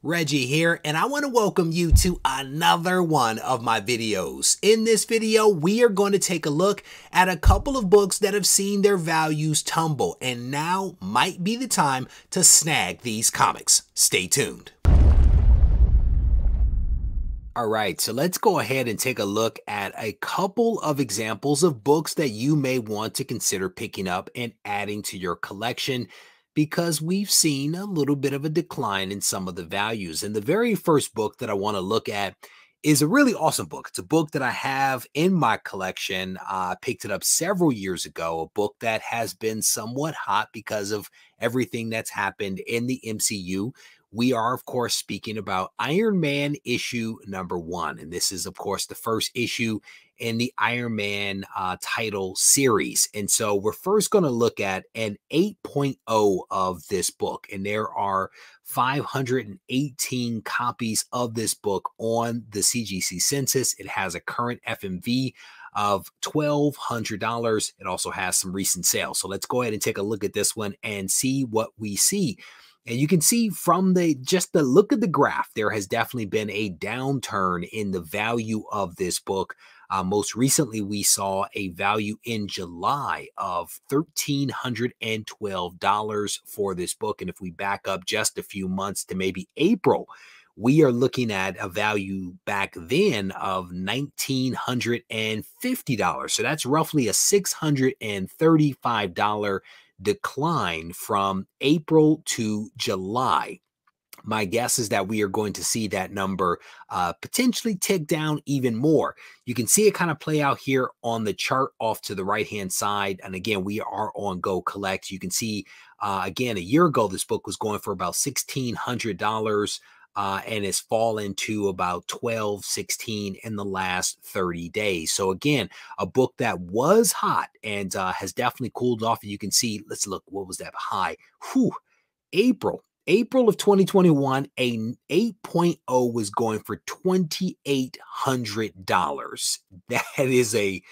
Reggie here, and I want to welcome you to another one of my videos. In this video, we are going to take a look at a couple of books that have seen their values tumble, and now might be the time to snag these comics. Stay tuned. All right, so let's go ahead and take a look at a couple of examples of books that you may want to consider picking up and adding to your collection, because we've seen a little bit of a decline in some of the values. And the very first book that I want to look at is a really awesome book. It's a book that I have in my collection. I picked it up several years ago, a book that has been somewhat hot because of everything that's happened in the MCU. We are, of course, speaking about Iron Man issue #1. And this is, of course, the first issue in the Iron Man title series. And so we're first going to look at an 8.0 of this book. And there are 518 copies of this book on the CGC census. It has a current FMV of $1,200. It also has some recent sales. So let's go ahead and take a look at this one and see what we see. And you can see from just the look of the graph, there has definitely been a downturn in the value of this book. Most recently, we saw a value in July of $1,312 for this book. And if we back up just a few months to maybe April, we are looking at a value back then of $1,950. So that's roughly a $635 decline from April to July. My guess is that we are going to see that number potentially tick down even more. You can see it kind of play out here on the chart off to the right-hand side. And again, we are on Go Collect. You can see, again, a year ago, this book was going for about $1,600. And it's fallen to about $1,216 in the last 30 days. So again, a book that was hot and has definitely cooled off. And you can see, let's look, what was that high? April of 2021, a 8.0 was going for $2,800.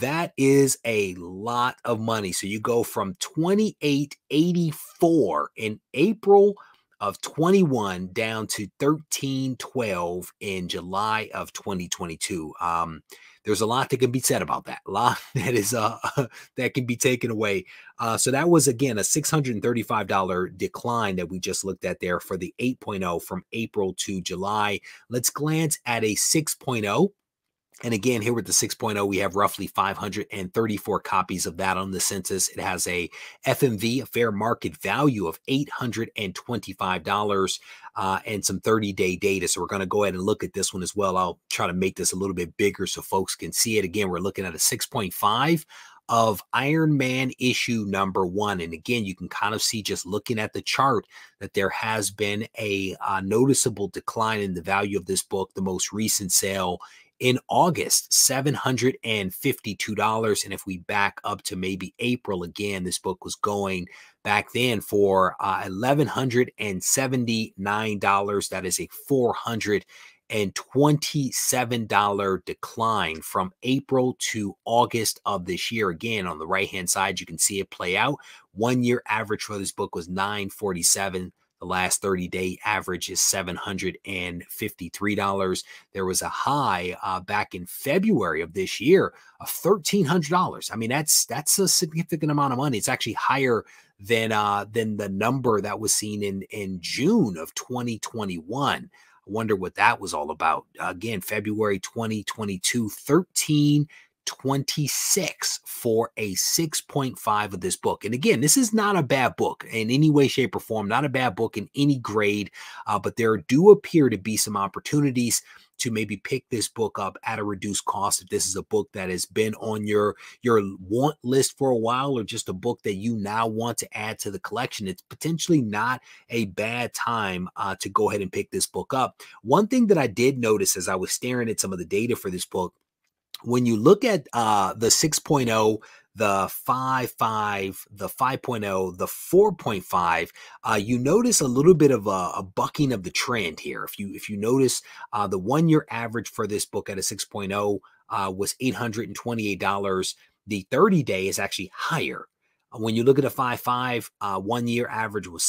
That is a lot of money. So you go from $2,884 in April of 21 down to $1,312 in July of 2022. There's a lot that can be said about that. A lot that is that can be taken away. So that was, again, a $635 decline that we just looked at there for the 8.0 from April to July. Let's glance at a 6.0. And again, here with the 6.0, we have roughly 534 copies of that on the census. It has a FMV, a fair market value of $825 and some 30-day data. So we're going to go ahead and look at this one as well. I'll try to make this a little bit bigger so folks can see it. Again, we're looking at a 6.5 of Iron Man issue #1. And again, you can kind of see, just looking at the chart, that there has been a noticeable decline in the value of this book. The most recent sale in August, $752. And if we back up to maybe April, again, this book was going back then for $1,179. That is a $427 decline from April to August of this year. Again, on the right-hand side, you can see it play out. 1 year average for this book was $947. The last 30-day average is $753. There was a high back in February of this year of $1,300. I mean, that's a significant amount of money. It's actually higher than the number that was seen in June of 2021. I wonder what that was all about. Again, February 2022, $1,326 for a 6.5 of this book. And again, this is not a bad book in any way, shape, or form, not a bad book in any grade, but there do appear to be some opportunities to maybe pick this book up at a reduced cost. If this is a book that has been on your want list for a while, or just a book that you now want to add to the collection, it's potentially not a bad time to go ahead and pick this book up. One thing that I did notice as I was staring at some of the data for this book, when you look at the 6.0, the 5.5, the 5.0, the 4.5, you notice a little bit of a bucking of the trend here. If you notice, the 1 year average for this book at a 6.0 was $828. The 30-day is actually higher. When you look at a 5.5, 1 year average was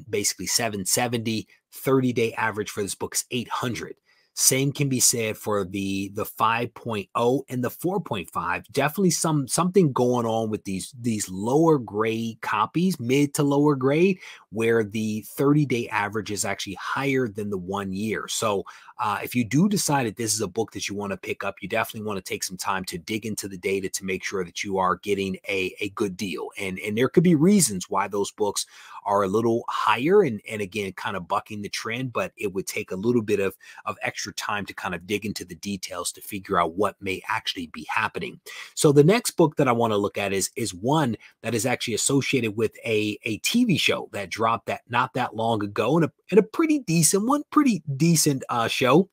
basically 770. 30-day average for this book is 800. Same can be said for the 5.0 and the 4.5. Definitely something going on with these lower grade copies, mid to lower grade, where the 30-day average is actually higher than the 1 year. So if you do decide that this is a book that you want to pick up, you definitely want to take some time to dig into the data to make sure that you are getting a good deal. And there could be reasons why those books are a little higher and again, kind of bucking the trend, but it would take a little bit of extra time to kind of dig into the details to figure out what may actually be happening. So the next book that I want to look at is one that is actually associated with a TV show that dropped that not that long ago, and a pretty decent one, show.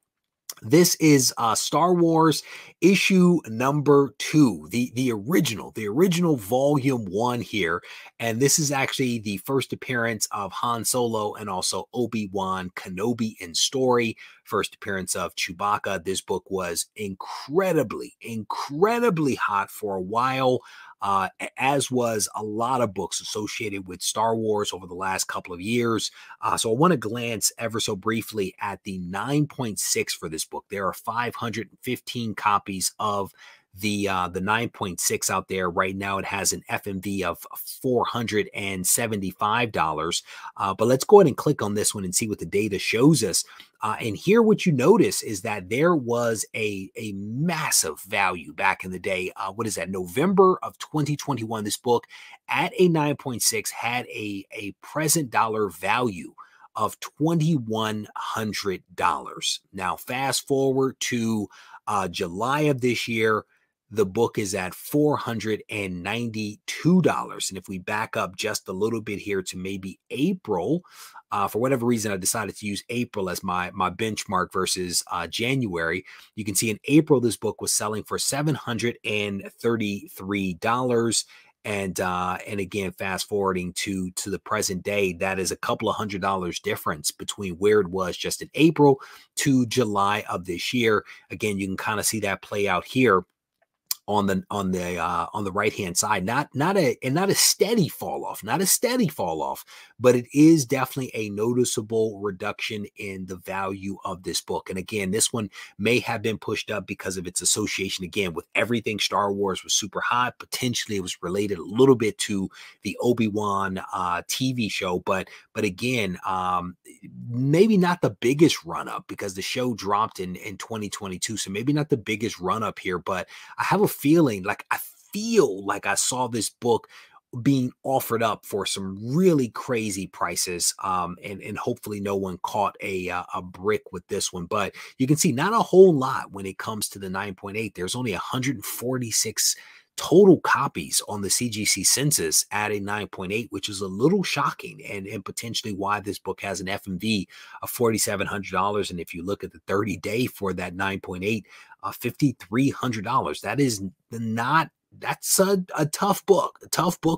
This is Star Wars issue number 2, the original volume 1 here. And this is actually the first appearance of Han Solo and also Obi-Wan Kenobi in story. First appearance of Chewbacca. This book was incredibly hot for a while. As was a lot of books associated with Star Wars over the last couple of years. So I want to glance ever so briefly at the 9.6 for this book. There are 515 copies of the 9.6 out there right now. It has an FMV of $475. But let's go ahead and click on this one and see what the data shows us. And here what you notice is that there was a massive value back in the day. What is that? November of 2021, this book at a 9.6 had a present dollar value of $2,100. Now, fast forward to July of this year, the book is at $492. And if we back up just a little bit here to maybe April, for whatever reason, I decided to use April as my benchmark versus January. You can see in April, this book was selling for $733. And again, fast forwarding to the present day, that is a couple of $100 difference between where it was just in April to July of this year. Again, you can kind of see that play out here on the right hand side. Not a steady fall off, but it is definitely a noticeable reduction in the value of this book. And again, this one may have been pushed up because of its association again with everything Star Wars was super hot. Potentially it was related a little bit to the Obi-Wan TV show, but again, maybe not the biggest run up because the show dropped in 2022. So maybe not the biggest run up here, but I have a feeling like I saw this book being offered up for some really crazy prices, and hopefully no one caught a brick with this one. But you can see not a whole lot when it comes to the 9.8. There's only 146 total copies on the CGC census at a 9.8, which is a little shocking and potentially why this book has an FMV of $4,700. And if you look at the 30-day for that 9.8, $5,300. That is not, that's a tough book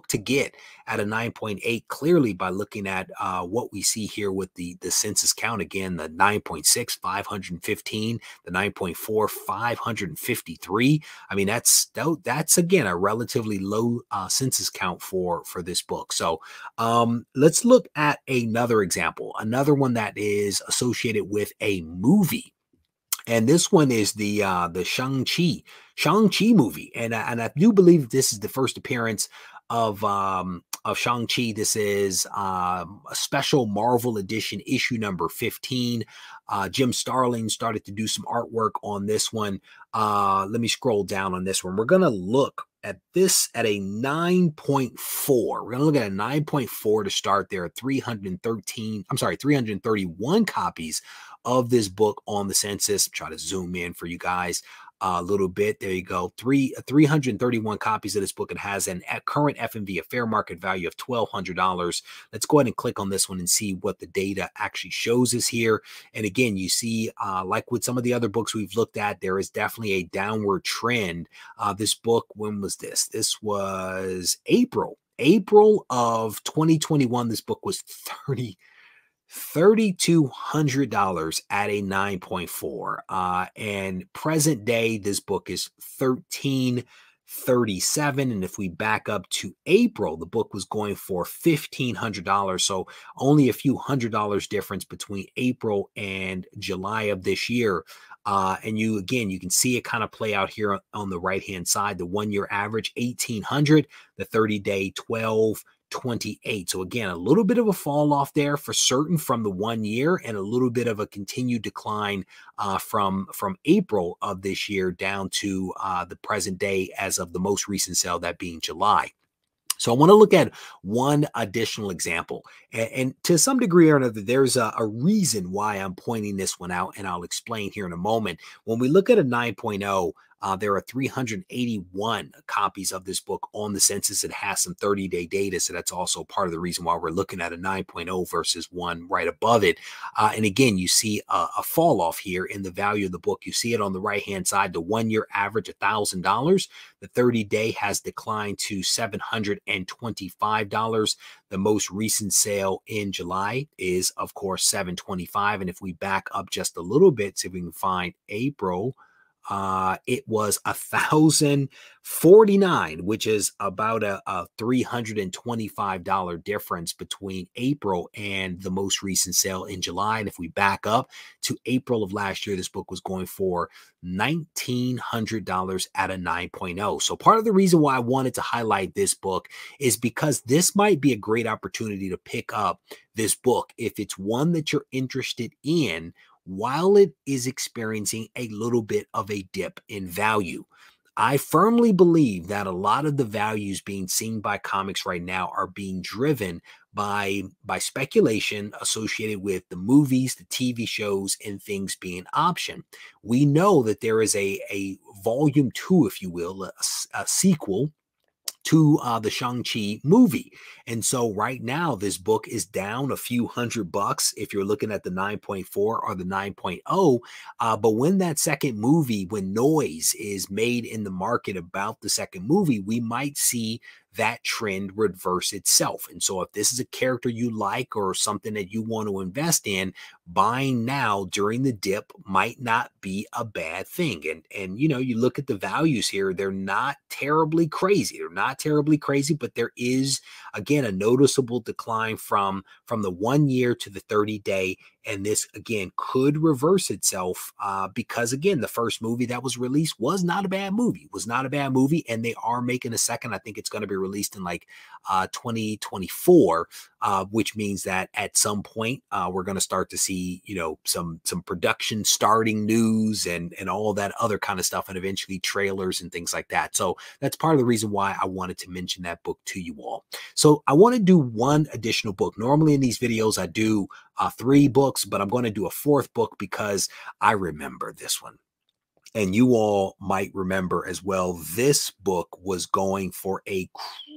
to get at a 9.8, clearly by looking at what we see here with the census count. Again, the 9.6, 515, the 9.4, 553. I mean, that's again a relatively low census count for this book. So let's look at another example, another one that is associated with a movie. And this one is the Shang-Chi movie, and I do believe this is the first appearance of Shang-Chi. This is a special Marvel edition, issue number 15. Jim Starlin started to do some artwork on this one. Let me scroll down on this one. We're gonna look at this at a 9.4. We're gonna look at a 9.4 to start. There are 331 copies of this book on the census. Try to zoom in for you guys a little bit. There you go. 331 copies of this book. It has a current FMV, a fair market value of $1,200. Let's go ahead and click on this one and see what the data actually shows us here. And again, you see, like with some of the other books we've looked at, there is definitely a downward trend. This book, when was this? This was April of 2021. This book was $3,200 at a 9.4. And present day, this book is $13,300. $37. And if we back up to April, the book was going for $1,500. So only a few $100 difference between April and July of this year. And you can see it kind of play out here on the right hand side. The 1-year average 1,800, the 30-day 1,228. So again, a little bit of a fall off there for certain from the 1 year, and a little bit of a continued decline from April of this year down to the present day as of the most recent sale, that being July. So I want to look at one additional example, and to some degree or another, there's a reason why I'm pointing this one out, and I'll explain here in a moment. When we look at a 9.0, there are 381 copies of this book on the census. It has some 30-day data, so that's also part of the reason why we're looking at a 9.0 versus one right above it. And again, you see a fall off here in the value of the book. You see it on the right-hand side, the 1-year average $1,000. The 30-day has declined to $725. The most recent sale in July is, of course, $725. And if we back up just a little bit, see if we can find April, it was $1,049, which is about a $325 difference between April and the most recent sale in July. And if we back up to April of last year, this book was going for $1,900 at a 9.0. So part of the reason why I wanted to highlight this book is because this might be a great opportunity to pick up this book if it's one that you're interested in, while it is experiencing a little bit of a dip in value. I firmly believe that a lot of the values being seen by comics right now are being driven by speculation associated with the movies, the TV shows, and things being optioned. We know that there is a volume 2, if you will, a sequel to the Shang-Chi movie. And so right now, this book is down a few $100 if you're looking at the 9.4 or the 9.0. But when that second movie, when noise is made in the market about the second movie, we might see that trend reverse itself. And so if this is a character you like or something that you want to invest in, buying now during the dip might not be a bad thing. And you know, you look at the values here, they're not terribly crazy. They're not terribly crazy, but there is, again, a noticeable decline from the 1 year to the 30-day. And this, again, could reverse itself because, again, the first movie that was released was not a bad movie, and they are making a second. I think it's going to be released in like 2024, which means that at some point we're going to start to see, you know, some production starting news and all that other kind of stuff, and eventually trailers and things like that. So that's part of the reason why I wanted to mention that book to you all. So I want to do one additional book. Normally in these videos I do 3 books, but I'm going to do a 4th book because I remember this one. And you all might remember as well, this book was going for a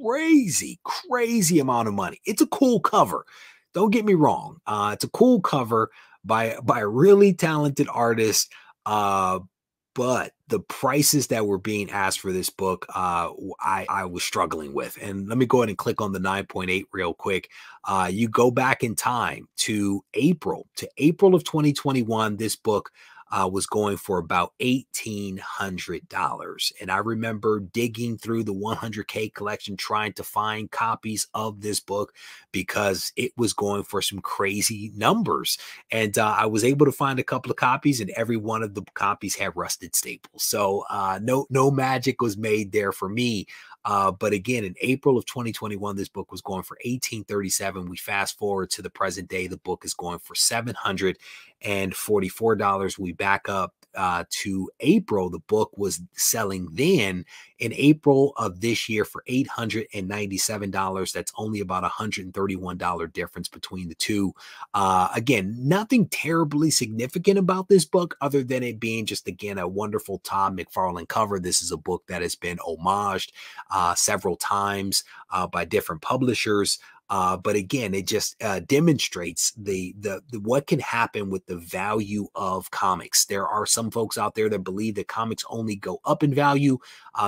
crazy, crazy amount of money. It's a cool cover. Don't get me wrong. It's a cool cover by a really talented artist. But the prices that were being asked for this book, I was struggling with. And let me go ahead and click on the 9.8 real quick. You go back in time to April of 2021. This book was going for about $1,800. And I remember digging through the 100K collection trying to find copies of this book because it was going for some crazy numbers. And I was able to find a couple of copies, and every one of the copies had rusted staples. So no magic was made there for me. But again, in April of 2021, this book was going for $1,837. We fast forward to the present day, the book is going for $744. We back up to April. The book was selling then in April of this year for $897. That's only about $131 difference between the two. Again, nothing terribly significant about this book other than it being just, again, a wonderful Todd McFarlane cover. This is a book that has been homaged several times by different publishers. But again, it just demonstrates the what can happen with the value of comics. There are some folks out there that believe that comics only go up in value.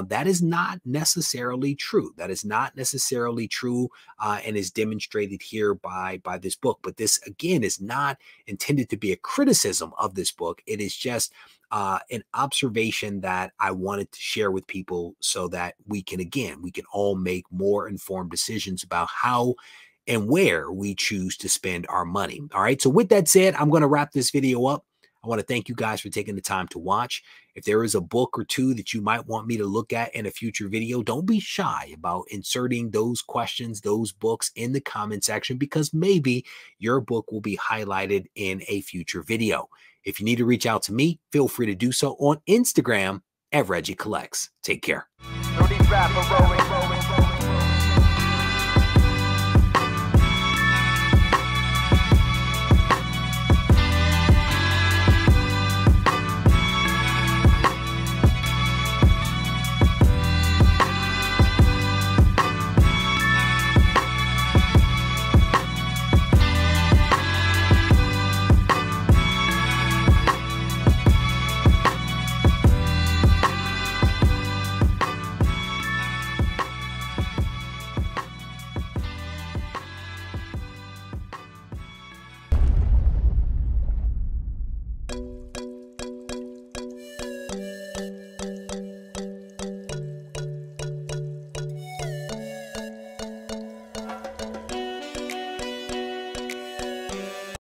That is not necessarily true. That is not necessarily true, and is demonstrated here by this book. But this, again, is not intended to be a criticism of this book. It is just an observation that I wanted to share with people so that we can all make more informed decisions about how and where we choose to spend our money. All right. So with that said, I'm going to wrap this video up. I want to thank you guys for taking the time to watch. If there is a book or two that you might want me to look at in a future video, don't be shy about inserting those questions, those books in the comment section, because maybe your book will be highlighted in a future video. If you need to reach out to me, feel free to do so on Instagram at Regie Collects. Take care.